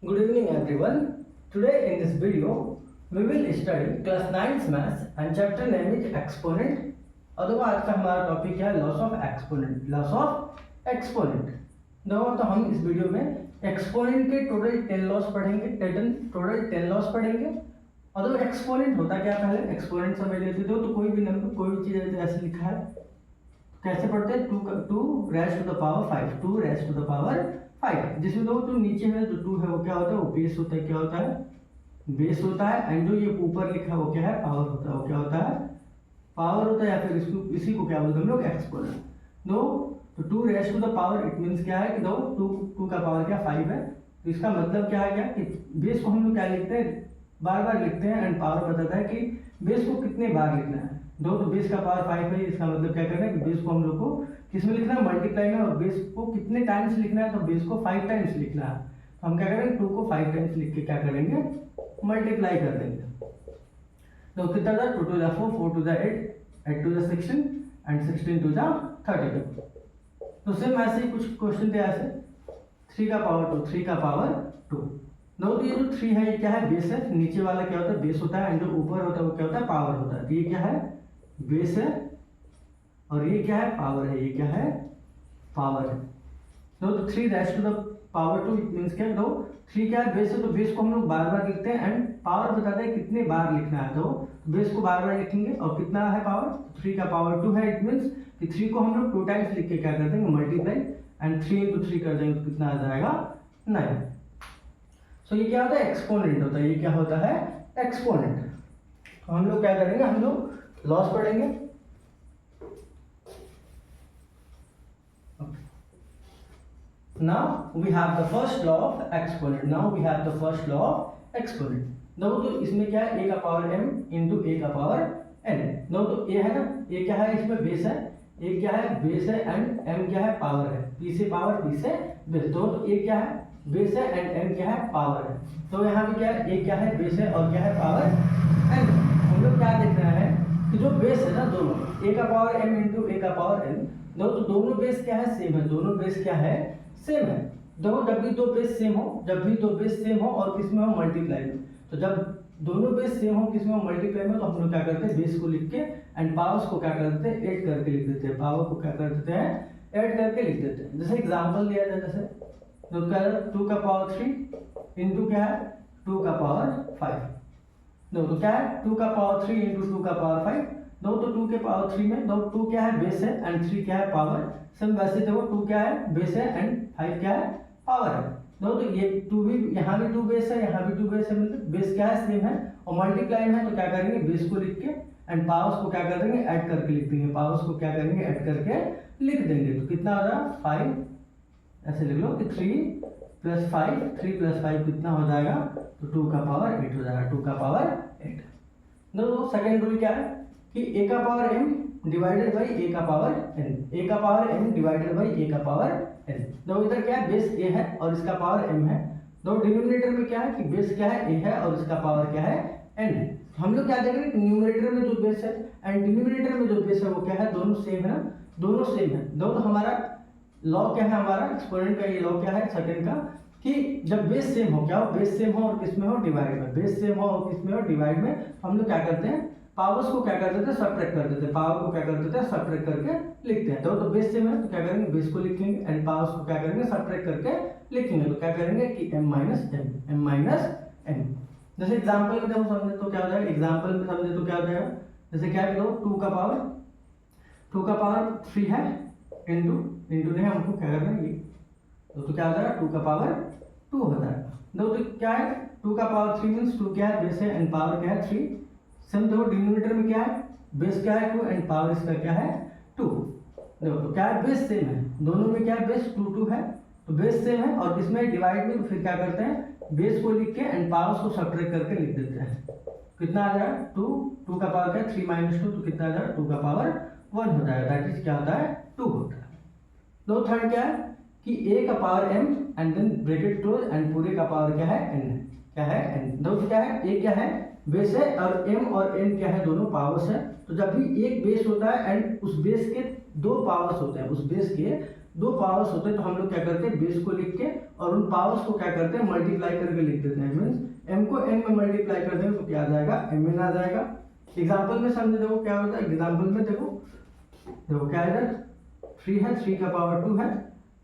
Good evening everyone. Today in this video we will study class 9th maths and chapter name is exponent. और देखो आज का हमारा topic है loss of exponent. Loss of exponent देखो तो हम इस वीडियो में एक्सपोनेंट के टोटल 10 लॉस पढ़ेंगे। टोटल 10 लॉस पढ़ेंगे। और देखो एक्सपोनेंट होता क्या, पहले एक्सपोनेंट समझ लेते हो। तो कोई भी नंबर कोई भी चीज़ ऐसे लिखा है कैसे पढ़ते हैं, two raise to the power 5, 2 raise to the power 5, जिसमें तो नीचे में जो 2 है वो क्या होता है, वो बेस होता है। क्या होता है, बेस होता है। एंड जो ये ऊपर लिखा है वो क्या है, पावर होता है। वो क्या होता है, पावर होता है। या फिर इसको इसी को क्या बोलते हैं हम लोग, एक्सपोनेंट। दो तो 2 raise to the power it means क्या है कि दो 2 का पावर क्या 5 है। तो इसका मतलब क्या है, क्या कि बेस को हम लोग क्या लिखते हैं, बार बार लिखते हैं। एंड पावर बताता है कि बेस को कितने बार लिखना है। दो तो बेस का पावर 5 है, इसका मतलब क्या करना है कि बेस को हम लोग को किसमें लिखना है, मल्टीप्लाई में। और बेस को कितने टाइम्स लिखना है, तो बेस को 5 टाइम्स लिखना है। तो हम क्या करेंगे, 2 को 5 टाइम्स लिख के क्या करेंगे, मल्टीप्लाई कर देंगे। तो कितना था, 2 to the 4, 4 to the 8, 8 to the 16 and 16 to the 32। तो सेम ऐसे ही कुछ क्वेश्चन थे ऐसे, 3 का पावर 2, 3 का पावर 2। तो ये जो 3 है ये क्या है, बेस है। नीचे वाला क्या होता है, बेस होता है। एंड जो ऊपर होता है वो क्या होता है, पावर होता है। तो ये क्या है, बेस है। और ये क्या है, पावर है। ये क्या है, पावर है। तो 3 raise to the power 2 it means क्या, तो 3 क्या है, बेस है। तो बेस को हम लोग बार बार लिखते हैं। एंड पावर बताता है कितने बार लिखना है। तो बेस को बार बार लिखेंगे। और कितना है पावर, 3 का पावर 2 है। इट मींस कि 3 को हम लोग 2 टाइम्स लिख के क्या कर देंगे, मल्टीप्लाई। एंड 3 into 3 कर देंगे तो कितना आ जाएगा, 9। सो ये क्या होता है, एक्सपोनेंट होता है। ये क्या होता है, एक्सपोनेंट। तो हम लोग क्या करेंगे, हम लोग लॉस पढ़ेंगे। Now we have the first law of exponent. Now we have the first law of exponent. देखो तो इसमें क्या है, a का पावर m इंटू a का पावर n। देखो तो a है ना, a क्या है, इसमें बेस है। a क्या है, बेस है। एंड m क्या है, पावर है। p से पावर, p से बेस। तो a क्या है, बेस है। एंड m क्या है, पावर है। तो यहाँ पे क्या है, a क्या है, बेस है। और क्या है, पावर n। हम लोग क्या देख रहे हैं कि जो बेस है ना, दोनों a का पावर m इंटू a का पावर n। तो दोनों बेस क्या है, सेम है। दोनों बेस क्या है, सेम है। देखो जब भी दो बेस सेम हो, जब भी दो बेस सेम हो और किसमें हो, मल्टीप्लाई में। तो जब दोनों बेस सेम हो, किसमें हो, मल्टीप्लाई में, तो हम लोग क्या करते हैं, बेस को लिख के एंड पावर्स को क्या करते हैं, ऐड करके लिख देते हैं। पावर को क्या कर देते हैं, ऐड करके लिख देते हैं। जैसे एग्जांपल लिया जाए, जैसे तो क्या है, 2 का पावर 3 इंटू क्या है, 2 का पावर 5। दो तो क्या है, 2 का पावर 3 इंटू 2 का पावर 5। दो तो 2 के पावर 3 में, दो 2 क्या है, बेस है। एंड 3 क्या है, पावर। सब वैसे देखो 2 क्या है, बेस है। एंड 5 क्या है, पावर है। दो तो ये 2 भी, यहाँ भी 2 बेस है, यहाँ भी 2 बेस है। मतलब बेस क्या है, सेम है। और मल्टीप्लाई में है तो क्या करेंगे, बेस को लिख के एंड पावर्स को क्या कर देंगे, ऐड करके लिख देंगे। पावर्स को क्या करेंगे, ऐड करके लिख देंगे। तो कितना हो रहा, 5। ऐसे लिख लो कि 3 + 5, 3 + 5 कितना हो जाएगा, तो 2 का पावर 8 हो जाएगा। 2 का पावर 8। दोस्तों सेकेंड रूल क्या है कि a का power m divided by a का पावर n। a का power m divided by a का पावर n। तो इधर क्या है, बेस a है और इसका पावर m है। दो डिनोमिनेटर में क्या है कि बेस क्या है, a है और इसका पावर क्या है, n है। हम लोग क्या देख रहे हैं कि न्यूमरेटर में जो बेस है एंड डिनोमिनेटर में जो बेस है वो क्या है, दोनों सेम है ना, दोनों सेम है। दोनों हमारा लॉ क्या है, हमारा एक्सपोनेंट का ये लॉ क्या है, सेकंड का, कि जब बेस सेम हो, क्या हो, बेस सेम हो और किसमें हो, डिवाइड में। बेस सेम हो और किसमें हो, डिवाइड में। हम लोग क्या करते हैं, पावर्स को क्या कर देते हैं, सब्ट्रैक्ट कर देते हैं। पावर को क्या कर देते हैं, सब्ट्रैक्ट करके लिखते हैं। तो बेस सेम है तो क्या करेंगे, बेस को लिखेंगे एंड पावर्स को क्या करेंगे, सब्ट्रैक्ट करके लिखेंगे। तो क्या करेंगे कि m - n। जैसे एग्जांपल में देखो समझे तो क्या हो जाएगा, एग्जांपल में समझे तो क्या हो जाएगा, जैसे क्या करो, 2 का पावर 3 है इंटू नहीं, हमको क्या करना है ये, तो क्या हो जाएगा, 2 का पावर 2 हो जाएगा। तो क्या है, 2 का पावर 3 मींस 2 क्या है, बेस है। एंड पावर क्या है, 3। सेम देखो डिनोमिनेटर में क्या है, बेस क्या है 2 एंड पावर इसका क्या है, 2। देखो तो क्या है, बेस सेम है। दोनों में क्या है, बेस 2 2 है। तो बेस सेम है और इसमें डिवाइड में, तो फिर क्या करते हैं, बेस को लिख के एंड पावर्स को सब्ट्रैक्ट करके लिख देते हैं। कितना आ जाएगा, 2 का पावर क्या है, 3 - 2, तो कितना आ जाएगा, 2 का पावर 1 हो जाएगा। दैट इज क्या होता है, 2 होता है। दो थर्ड क्या है कि a का power m and then bracket close and पूरे का पावर क्या है, n है। क्या है, n। दो क्या है, a क्या है, बेस है। और m और n क्या है, दोनों पावर्स है। तो जब भी एक बेस होता है एंड उस बेस के 2 पावर्स होते हैं, उस बेस के दो पावर्स होते हैं तो हम लोग क्या करते हैं, बेस को लिख के और उन पावर्स को क्या करते हैं, मल्टीप्लाई करके लिख देते हैं। मीन्स m को n में मल्टीप्लाई कर देंगे तो क्या आ जाएगा, mn आ जाएगा। एग्जाम्पल में समझे, देखो क्या होता है एग्जाम्पल में, देखो क्या है, 3 है, 3 का पावर 2 है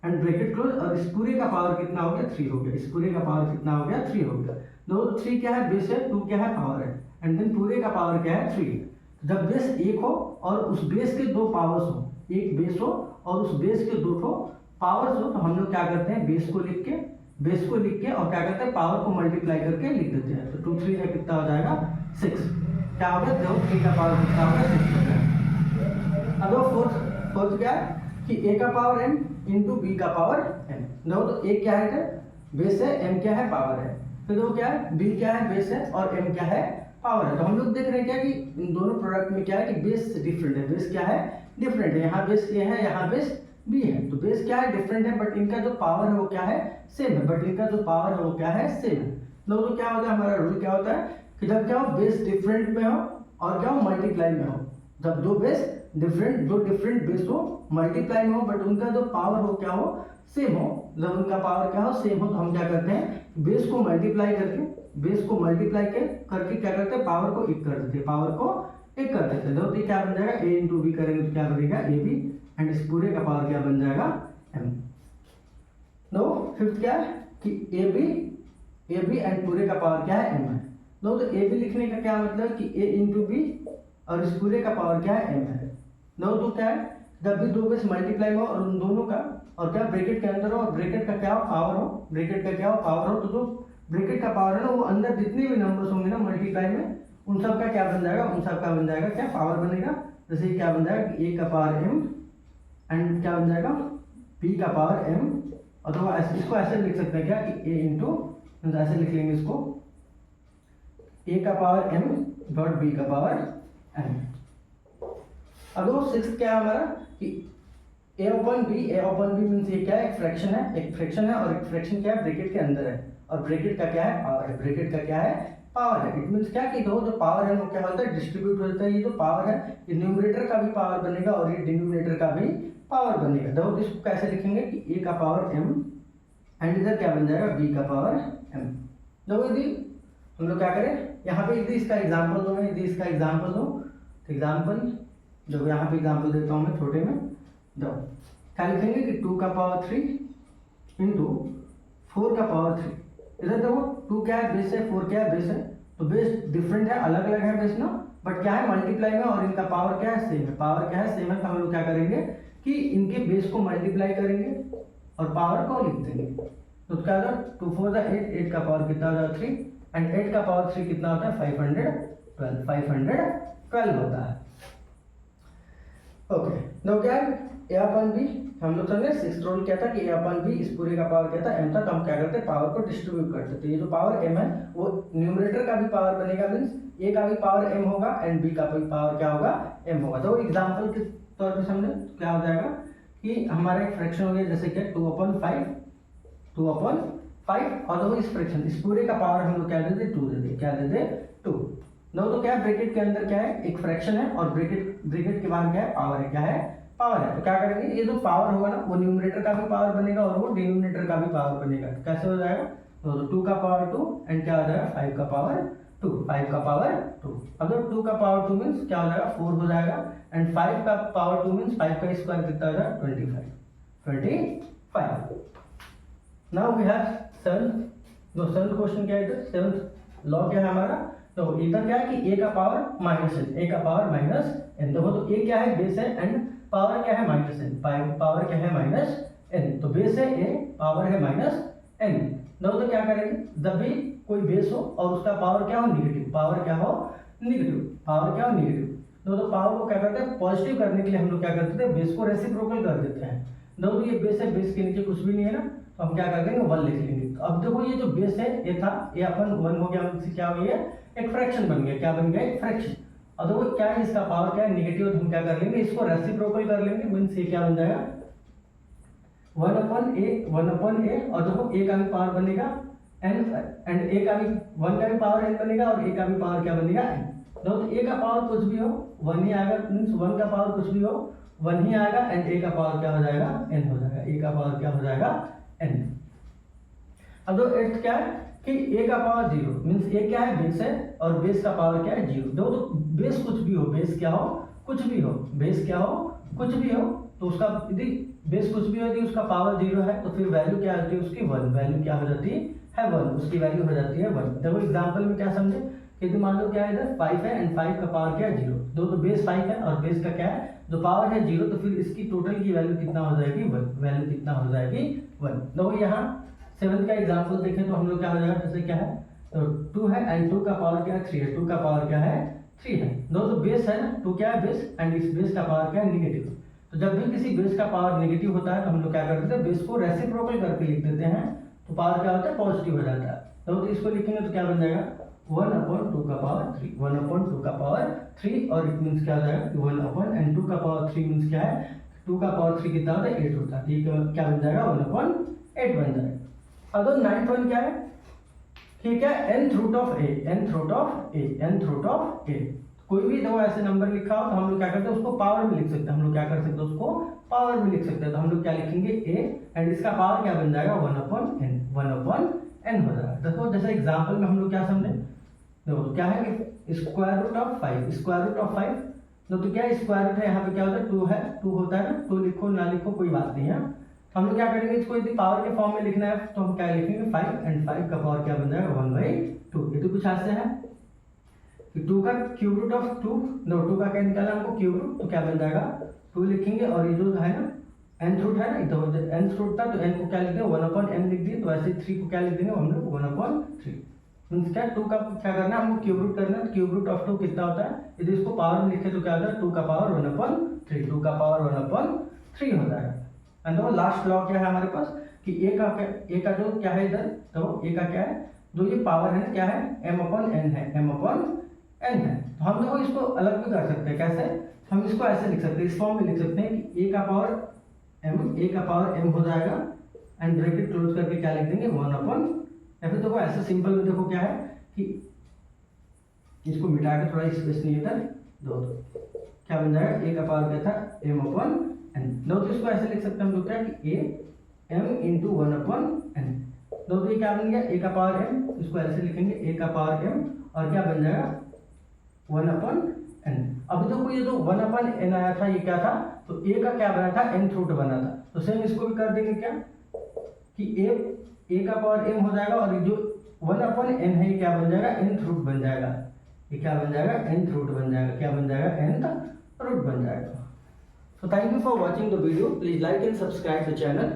एंड ब्रैकेट क्लोज, और इस पूरे का पावर कितना हो गया, 3 हो गया। इस पूरे का पावर कितना हो गया, 3 हो गया। दो 3 क्या है, बेस है, 2 क्या है, पावर है, एंड देन पूरे का पावर क्या है, 3। जब बेस एक हो और उस बेस के दो पावर्स हो, एक बेस हो और उस बेस के दो पावर्स हो, तो हम लोग क्या करते हैं, बेस को लिख के और क्या करते हैं, पावर को मल्टीप्लाई करके लिख देते हैं। तो 2 3 का कितना हो जाएगा, 6। क्या हो गया, देखो 3 का पावर कितना हो गया, 6 हो गया। अब फोर्थ क्या है कि a का पावर m इंटू b का पावर m। देखो तो a क्या है, बेस है, m क्या है, पावर है। तो देखो क्या है, b क्या है, बेस है, और m क्या है, पावर है। तो हम लोग देख रहे हैं क्या कि इन दोनों प्रोडक्ट में क्या है कि बेस डिफरेंट है। बेस क्या है, डिफरेंट है। यहाँ बेस a है, यहाँ बेस b है। तो बेस क्या है, डिफरेंट है, बट इनका जो पावर है वो क्या है, सेम है। बट इनका जो पावर है वो क्या है, सेम है। तो क्या होता है, हमारा रूल क्या होता है कि जब क्या हो, बेस डिफरेंट में हो और क्या हो, मल्टीप्लाई में हो। जब दो डिफरेंट बेस हो, मल्टीप्लाई में हो, बट उनका जो पावर हो क्या हो, सेम हो। जब उनका पावर क्या हो, सेम हो, तो हम क्या करते हैं, बेस को मल्टीप्लाई करके क्या करते हैं, पावर को एक कर देते हैं। तो क्या बन जाएगा, a इंटू बी करेंगे तो क्या बनेगा, ए बी, एंड इस पूरे का पावर क्या बन जाएगा, m। नो फिफ्थ क्या है कि ए बी एंड पूरे का पावर क्या है, m है। नो तो ए बी लिखने का क्या मतलब कि a इंटू बी और इस पूरे का पावर क्या है, m है। नो तो क्या है, जब भी दो बेस मल्टीप्लाई हो और उन दोनों का और क्या ब्रैकेट के अंदर हो और ब्रैकेट का क्या हो, पावर हो, तो जो ब्रैकेट का पावर है ना, वो अंदर जितने भी नंबर्स होंगे ना मल्टीप्लाई में, उन सब का क्या बन जाएगा, क्या पावर बनेगा। जैसे क्या बन जाएगा कि a का पावर m एंड क्या बन जाएगा, b का पावर m। अथवा इसको ऐसे लिख सकते हैं क्या कि a इंटू, ऐसे लिख लेंगे इसको, a का पावर m डॉट b का पावर m। अब वो सिक्स क्या है हमारा कि a अपॉन बी मीन्स ये क्या है, एक फ्रैक्शन है, और एक फ्रैक्शन क्या है, ब्रैकेट के अंदर है, और ब्रैकेट का क्या है, पावर है। इट मीन्स क्या कि दो जो पावर है वो क्या होता है, डिस्ट्रीब्यूट होता है। ये जो पावर है, ये न्यूमरेटर का भी पावर बनेगा और ये डिनोमिनेटर का भी पावर बनेगा। देखो इसको कैसे लिखेंगे कि a का पावर m एंड इधर क्या बन जाएगा, b का पावर m। देखो यदि हम लोग क्या करें, यहाँ पे यदि इसका एग्जाम्पल दो, एग्जाम्पल जब यहाँ पे एग्जाम्पल देता हूँ मैं छोटे में, देखो क्या लिखेंगे कि 2 का पावर 3 इंटू 4 का पावर 3। इधर देखो 2 क्या है, बेस है, 4 क्या है, बेस है। तो बेस डिफरेंट है, अलग अलग है बेस ना, बट क्या है, मल्टीप्लाई में, और इनका पावर क्या है, सेम है। तो हम लोग क्या करेंगे कि इनके बेस को मल्टीप्लाई करेंगे और पावर को लिख देंगे। तो क्या होगा, 2 4 8 का पावर कितना हो जाएगा, 3, एंड 8 का पावर 3 कितना होता है, 512 होता है। ओके, नो क्या है, a अपॉन बी, हम लोग समझे सिक्स्थ रूल क्या था कि a अपॉन बी, इस पूरे का पावर क्या था, m था। तो हम क्या करते हैं, पावर को डिस्ट्रीब्यूट करते हैं। तो ये जो पावर m है वो न्यूमरेटर का भी पावर बनेगा, मीन्स a का भी पावर m होगा एंड b का भी पावर क्या होगा, m होगा। तो एग्जाम्पल के तौर पे समझे तो क्या हो जाएगा कि हमारा एक फ्रैक्शन हो गया, जैसे कि 2 अपॉन 5, और देखो इस फ्रैक्शन, इस पूरे का पावर हम लोग क्या दे दे, 2 दे दे, क्या दे दे, 2। नो तो क्या है, ब्रैकेट के अंदर क्या है, एक फ्रैक्शन है, और ब्रैकेट के बाहर क्या है, पावर है। क्या है, पावर है। तो क्या करेंगे, ये जो पावर होगा ना, वो न्यूमरेटर का भी पावर बनेगा और वो डिनोमिनेटर का भी पावर बनेगा। तो कैसे हो जाएगा, तो 2 का पावर 2 एंड क्या हो जाएगा, 5 का पावर 2। अब तो 2 का पावर 2 मीन्स क्या हो जाएगा, 4 हो जाएगा, एंड 5 का पावर 2 मीन्स 5 का स्क्वायर कितना हो जाएगा, 25। Now we have seventh question क्या है, इधर सेवंथ लॉ क्या है हमारा। तो इधर क्या है कि a का पावर माइनस n। देखो तो a क्या है, बेस है, एंड पावर क्या है, -n। पावर क्या है, -n। तो बेस है a, पावर है -n। देखो तो क्या करेंगे, जब भी कोई बेस हो और उसका पावर क्या हो, नेगेटिव, तो पावर को क्या करते हैं, पॉजिटिव करने के लिए हम लोग क्या करते थे, बेस को रेसिप्रोकल कर देते हैं। देखो तो ये बेस है, बेस के नीचे कुछ भी नहीं है ना, तो हम क्या कर देंगे, 1 लिख लेंगे। तो अब देखो ये जो बेस है, ये था, ये अपन 1 हो गया, हमसे क्या हो गया, एक फ्रैक्शन बन गया। क्या बन गया, एक फ्रैक्शन। और देखो क्या है, इसका पावर क्या है, नेगेटिव। तो हम क्या कर लेंगे, इसको रेसिप्रोकल कर लेंगे, मींस ये क्या बन जाएगा, 1 अपॉन ए, और देखो a का भी पावर बनेगा एंड a का भी 1 का भी पावर n बनेगा, और a का भी पावर क्या बनेगा, n। तो a का पावर कुछ भी हो 1 ही आएगा, मींस 1 का पावर कुछ भी हो 1 ही आएगा एंड a का पावर क्या हो जाएगा n हो जाएगा, a का पावर क्या हो जाएगा n। अब दो एट्थ क्या है कि a का पावर 0 मीन्स a क्या है बेस है और बेस का पावर क्या है 0। दो तो बेस कुछ भी हो, बेस क्या हो कुछ भी हो, बेस क्या हो कुछ भी हो, तो उसका यदि बेस कुछ भी हो यदि उसका पावर 0 है तो फिर वैल्यू क्या होती है उसकी 1, वैल्यू क्या हो जाती है 1, उसकी वैल्यू हो जाती है 1। देखो एग्जांपल में क्या समझे कि यदि मान लो क्या है इधर 5 है एंड 5 का पावर क्या है 0, दो तो बेस 5 है और बेस का क्या है जो पावर है 0, तो फिर इसकी टोटल की वैल्यू कितना हो जाएगी 1, वैल्यू कितना हो जाएगी 1। देखो यहाँ 7 का एग्जांपल देखें तो हम लोग क्या हो जाएगा, जैसे क्या है तो 2 है एंड 2 का पावर क्या है 3 है, 2 का पावर क्या है 3 है। दो तो बेस है ना, 2 क्या है बेस एंड इस बेस का पावर क्या है नेगेटिव। तो जब भी किसी बेस का पावर नेगेटिव होता है तो हम लोग क्या करते हैं बेस को रेसिप्रोकल करके लिख देते हैं, तो पावर क्या होता है पॉजिटिव हो जाता है। तो इसको लिखेंगे तो क्या बन जाएगा 1/2 का पावर 3, 1/2 का पावर 3 और इट मीन्स क्या हो जाएगा 1/2 का पावर 3 मीन्स क्या है 2 का पावर 3 कितना होता है 8 होता है, ठीक है क्या बन जाएगा 1/8 बन जाएगा। अब 9th वन क्या है, ठीक है nth root of a, nth root of a, nth root of a। कोई भी दो ऐसे नंबर लिखा हो तो हम लोग क्या करते हैं उसको पावर में लिख सकते हैं, हम लोग क्या कर सकते हैं उसको पावर में लिख सकते हैं। तो हम लोग क्या लिखेंगे a एंड इसका पावर क्या बन जाएगा 1/n, 1/n हो जाएगा। देखो जैसे एग्जांपल में हम लोग क्या समझे, देखो क्या है कि square root of 5, square root of 5 तो क्या स्क्वायर रूट है यहाँ पे क्या होता है 2 है, 2 होता है ना, 2 लिखो ना लिखो कोई बात नहीं है। तो हम लोग क्या करेंगे इसको यदि पावर के फॉर्म में लिखना है तो हम क्या लिखेंगे 5 एंड 5 का पावर क्या बन जाएगा 1/2। ये तो कुछ ऐसे है कि 2 का क्यूब रूट ऑफ 2, नो 2 का क्या निकाला हमको क्यूब रूट, तो क्या बन जाएगा 2 लिखेंगे और ये जो है ना nth रूट है ना, तो nth रूट था तो n को क्या लिख देंगे 1/n लिख दिए, तो ऐसे 3 को क्या लिख देंगे हम लोग 1/3 मीन्स क्या 2 का क्या करना है हमको क्यूब रूट करना है। क्यूब रूट ऑफ 2 कितना होता है, यदि इसको पावर में लिखे तो क्या होता है 2 का पावर 1/3, 2 का पावर 1/3 हो जाएगा। एंड तो लास्ट लॉ क्या है हमारे पास कि a का जो क्या है इधर, तो a का क्या है जो ये पावर है क्या है m/n है, m/n है। तो हम देखो इसको अलग भी कर सकते हैं, कैसे हम इसको ऐसे लिख सकते हैं, इस फॉर्म में लिख सकते हैं कि a का पावर m हो जाएगा एंड ब्रैकेट क्लोज करके क्या लिख देंगे 1/, या फिर देखो ऐसे सिंपल में देखो क्या है कि इसको मिटा के थोड़ा स्पेस नहीं इधर दो, क्या बन जाएगा a का पावर क्या था m/n। दो तो इसको ऐसे लिख सकते हैं हम लोग क्या कि a m × 1/n। दो तो ये क्या बन गया a का पावर m, इसको ऐसे लिखेंगे a का पावर m और क्या बन जाएगा 1/n। अब देखो ये जो 1/n आया था ये क्या था, तो a का क्या बना था nth रूट बना था, तो सेम इसको भी कर देंगे क्या कि a का पावर m हो जाएगा और जो 1/n है ये क्या बन जाएगा nth रूट बन जाएगा, ये क्या बन जाएगा nth रूट बन जाएगा, क्या बन जाएगा nth रूट बन जाएगा। So thank you for watching the video. Please like and subscribe the channel.